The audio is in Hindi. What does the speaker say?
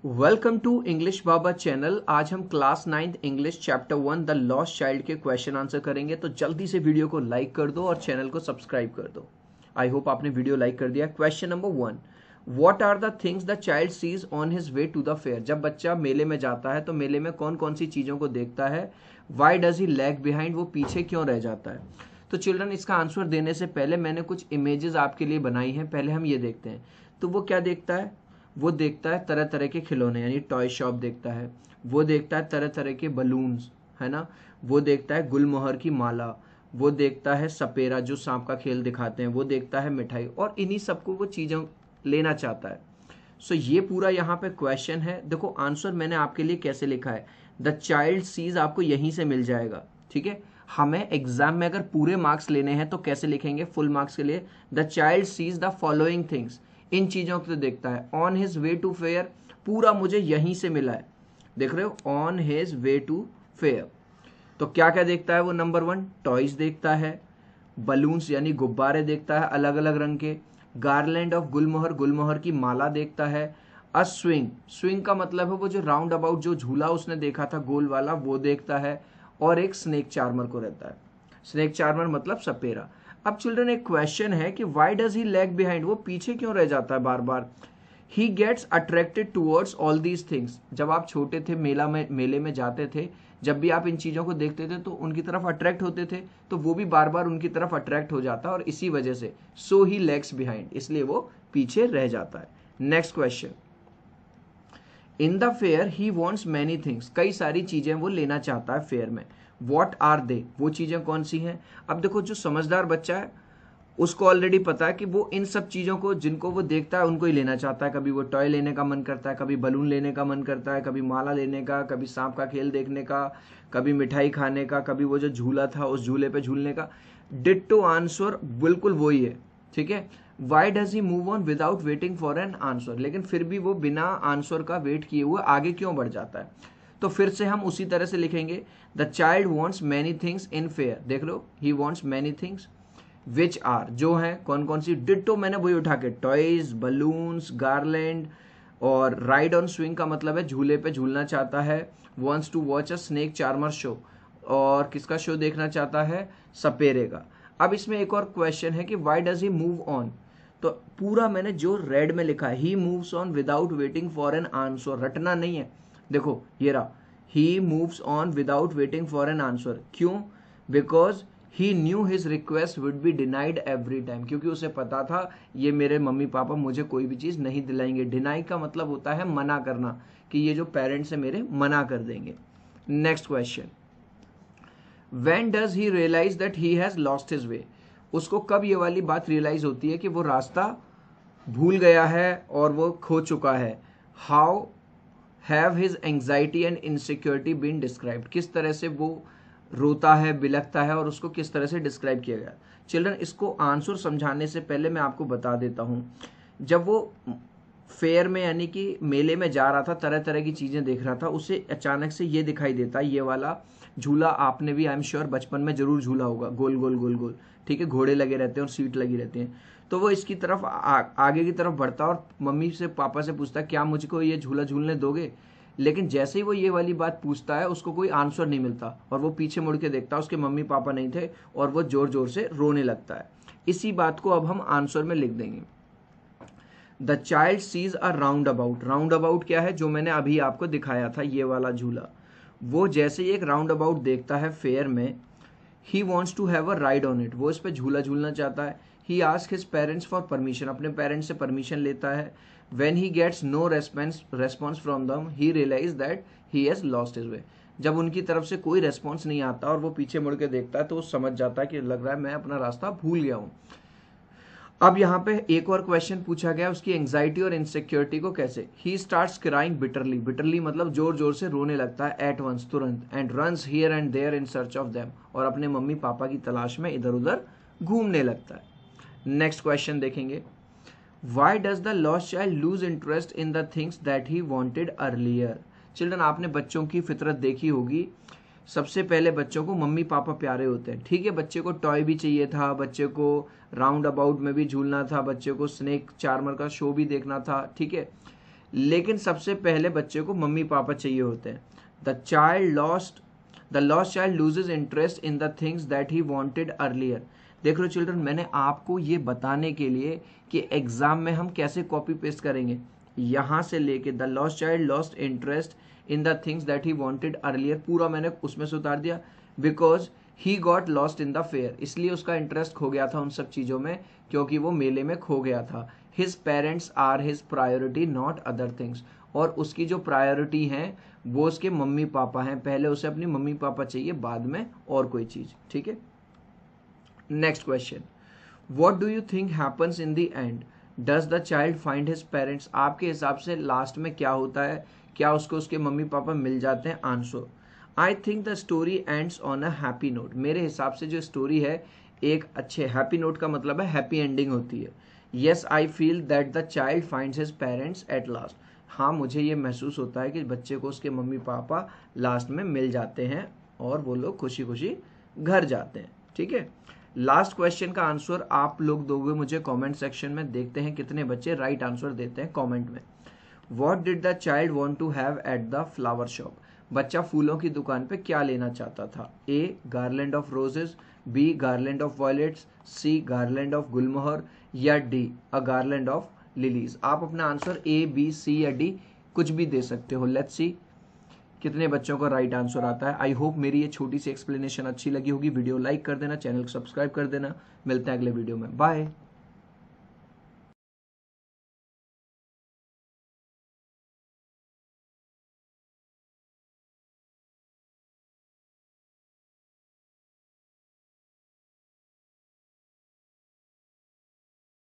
Welcome to English Baba channel. आज हम class 9th English chapter 1 the lost child के क्वेश्चन आंसर करेंगे। तो जल्दी से वीडियो को लाइक कर दो और चैनल को सब्सक्राइब कर दो। आई होप आपने वीडियो लाइक कर दिया। Question number 1, what are the things the child sees on his way to the fair. जब बच्चा मेले में जाता है तो मेले में कौन कौन सी चीज़ों को देखता है। Y does he lag behind, वो पीछे क्यों रह जाता है। तो चिल्ड्रन, इसका आंसर देने से पहले मैंने कुछ इमेजेस आपके लिए बनाई हैं। पहले हम ये देखते हैं। तो वो क्या देखता है, वो देखता है तरह तरह के खिलौने यानी टॉय शॉप देखता है। वो देखता है तरह तरह के बलून्स, है ना। वो देखता है गुलमोहर की माला। वो देखता है सपेरा जो सांप का खेल दिखाते हैं। वो देखता है मिठाई, और इन्हीं सबको वो चीज़ें लेना चाहता है। सो ये पूरा यहाँ पे क्वेश्चन है। देखो आंसर मैंने आपके लिए कैसे लिखा है। द चाइल्ड सीज आपको यहीं से मिल जाएगा, ठीक है। हमें एग्जाम में अगर पूरे मार्क्स लेने हैं तो कैसे लिखेंगे फुल मार्क्स के लिए। The child sees the following things, इन चीजों को देखता है। On his way to fair, पूरा मुझे यहीं से मिला है, देख रहे हो। On his way to fair, तो क्या क्या देखता है वो। नंबर 1 टॉयज देखता है, बलून्स यानी गुब्बारे देखता है अलग अलग रंग के, गार्लैंड ऑफ गुलमोहर, गुलमोहर की माला देखता है। अ स्विंग, स्विंग का मतलब है वो जो राउंड अबाउट जो झूला उसने देखा था गोल वाला, वो देखता है। और एक स्नेक चार्मर को रहता है। स्नेक चार्मर मतलब सपेरा। अब चिल्ड्रन एक क्वेश्चन है कि why does he lag behind, वो पीछे क्यों रह जाता है बार बार। He gets attracted towards all these things. जब आप छोटे थे मेले में जाते थे, जब भी आप इन चीज़ों को देखते थे तो उनकी तरफ अट्रैक्ट होते थे, तो वो भी बार बार उनकी तरफ अट्रैक्ट हो जाता है, और इसी वजह से सो ही लैग्स बिहाइंड, इसलिए वो पीछे रह जाता है। Next question, in the fair he wants many things, कई सारी चीजें वो लेना चाहता है फेयर में। वॉट आर दे, वो चीजें कौन सी हैं। अब देखो जो समझदार बच्चा है उसको ऑलरेडी पता है कि वो इन सब चीज़ों को जिनको वो देखता है उनको ही लेना चाहता है। कभी वो टॉय लेने का मन करता है, कभी बलून लेने का मन करता है, कभी माला लेने का, कभी सांप का खेल देखने का, कभी मिठाई खाने का, कभी वो जो झूला था उस झूले पे झूलने का। डिट्टो आंसर बिल्कुल वही है, ठीक है। Y does he move on without waiting for an answer, लेकिन फिर भी वो बिना आंसर का वेट किए हुए आगे क्यों बढ़ जाता है। तो फिर से हम उसी तरह से लिखेंगे। The child wants many things in fair, देख लो, he wants many things which are, जो है कौन कौन सी। डिट्टो मैंने वही उठा के, टॉयज, बलून्स, गार्लैंड, और राइड ऑन स्विंग का मतलब है झूले पे झूलना चाहता है। Wants to watch a snake charmer show, और किसका शो देखना चाहता है, सपेरे का। अब इसमें एक और क्वेश्चन है कि why does he move on. तो पूरा मैंने जो रेड में लिखा है, he moves on without waiting for an answer, रटना नहीं है। देखो ये रहा, he moves on without waiting for an answer, क्यों। Because he knew his request would be denied every time, क्योंकि उसे पता था ये मेरे मम्मी पापा मुझे कोई भी चीज़ नहीं दिलाएंगे। डिनाई का मतलब होता है मना करना, कि ये जो पेरेंट्स है मेरे मना कर देंगे। Next question, when does he realise that he has lost his way, उसको कब ये वाली बात रियलाइज होती है कि वो रास्ता भूल गया है और वो खो चुका है। How have his anxiety and insecurity been described, किस तरह से वो रोता है, बिलखता है, और उसको किस तरह से डिस्क्राइब किया गया। चिल्ड्रन, इसको आंसर समझाने से पहले मैं आपको बता देता हूँ। जब वो फेयर में यानी कि मेले में जा रहा था, तरह तरह की चीज़ें देख रहा था, उसे अचानक से ये दिखाई देता है, ये वाला झूला आपने भी आई एम श्योर बचपन में जरूर झूला होगा, गोल गोल गोल गोल, ठीक है। घोड़े लगे रहते हैं और सीट लगी रहती हैं। तो वो इसकी तरफ आगे की तरफ बढ़ता और मम्मी से पापा से पूछता क्या मुझको ये झूला झूलने दोगे। लेकिन जैसे ही वो ये वाली बात पूछता है उसको कोई आंसर नहीं मिलता, और वो पीछे मुड़ के देखता है, उसके मम्मी पापा नहीं थे, और वो जोर जोर से रोने लगता है। इसी बात को अब हम आंसर में लिख देंगे। The child sees a round about, round about क्या है, जो मैंने अभी आपको दिखाया था ये वाला झूला। वो जैसे ही एक राउंड अबाउट देखता है फेयर में, he wants to have a ride on it, वो इस पर झूला झूलना चाहता है। He ask his parents for permission, अपने पेरेंट्स से परमिशन लेता है। When he gets no response from them, he realise that he has lost his way, जब उनकी तरफ से कोई रेस्पॉन्स नहीं आता और वो पीछे मुड़ के देखता है तो वो समझ जाता है कि लग रहा है मैं अपना रास्ता भूल गया हूँ। अब यहाँ पे एक और क्वेश्चन पूछा गया उसकी एंग्जाइटी और इनसिक्योरिटी को कैसे। He starts crying bitterly, bitterly मतलब जोर जोर से रोने लगता है, एट वंस तुरंत, and runs here and there in search of them, और अपने मम्मी पापा की तलाश में इधर उधर घूमने लगता है। नेक्स्ट क्वेश्चन देखेंगे, why does the lost child loose interest in the things that he wanted earlier. Children, आपने बच्चों की फितरत देखी होगी, सबसे पहले बच्चों को मम्मी पापा प्यारे होते हैं, ठीक है। बच्चे को टॉय भी चाहिए था, बच्चे को राउंड अबाउट में भी झूलना था, बच्चे को स्नेक चार्मर का शो भी देखना था, ठीक है। लेकिन सबसे पहले बच्चे को मम्मी पापा चाहिए होते हैं। The lost child loses interest in the things that he wanted earlier. देख लो चिल्ड्रन, मैंने आपको ये बताने के लिए कि एग्जाम में हम कैसे कॉपी पेस्ट करेंगे, यहां से लेके the lost child lost interest in the things that he wanted earlier पूरा मैंने उसमें से उतार दिया। Because he got lost in the fair, इसलिए उसका इंटरेस्ट खो गया था उन सब चीज़ों में, क्योंकि वो मेले में खो गया था। His parents are his priority not other things, और उसकी जो प्रायोरिटी है वो उसके मम्मी पापा हैं, पहले उसे अपनी मम्मी पापा चाहिए, बाद में और कोई चीज़। ठीक है, next question, what do you think happens in the end, does the child find his parents. आपके हिसाब से लास्ट में क्या होता है, क्या उसको उसके मम्मी पापा मिल जाते हैं। Answer, I think the story ends on a happy note. मेरे हिसाब से जो स्टोरी है एक अच्छे हैप्पी नोट का मतलब है हैप्पी एंडिंग होती है। Yes I feel that the child finds his parents at last. हाँ, मुझे ये महसूस होता है कि बच्चे को उसके मम्मी पापा लास्ट में मिल जाते हैं और वो लोग खुशी खुशी घर जाते हैं। ठीक है, लास्ट क्वेश्चन का आंसर आप लोग दोगे मुझे कमेंट सेक्शन में, देखते हैं कितने बच्चे राइट आंसर देते हैं कमेंट में। What did the child want to have at the flower shop. बच्चा फूलों की दुकान पे क्या लेना चाहता था। A garland of roses, B garland of violets, C garland of gulmohar, या D a garland of lilies. आप अपना आंसर ए बी सी या डी कुछ भी दे सकते हो। लेट्स सी कितने बच्चों का राइट आंसर आता है। आई होप मेरी ये छोटी सी एक्सप्लेनेशन अच्छी लगी होगी। वीडियो लाइक कर देना, चैनल को सब्सक्राइब कर देना। मिलते हैं अगले वीडियो में, बाय।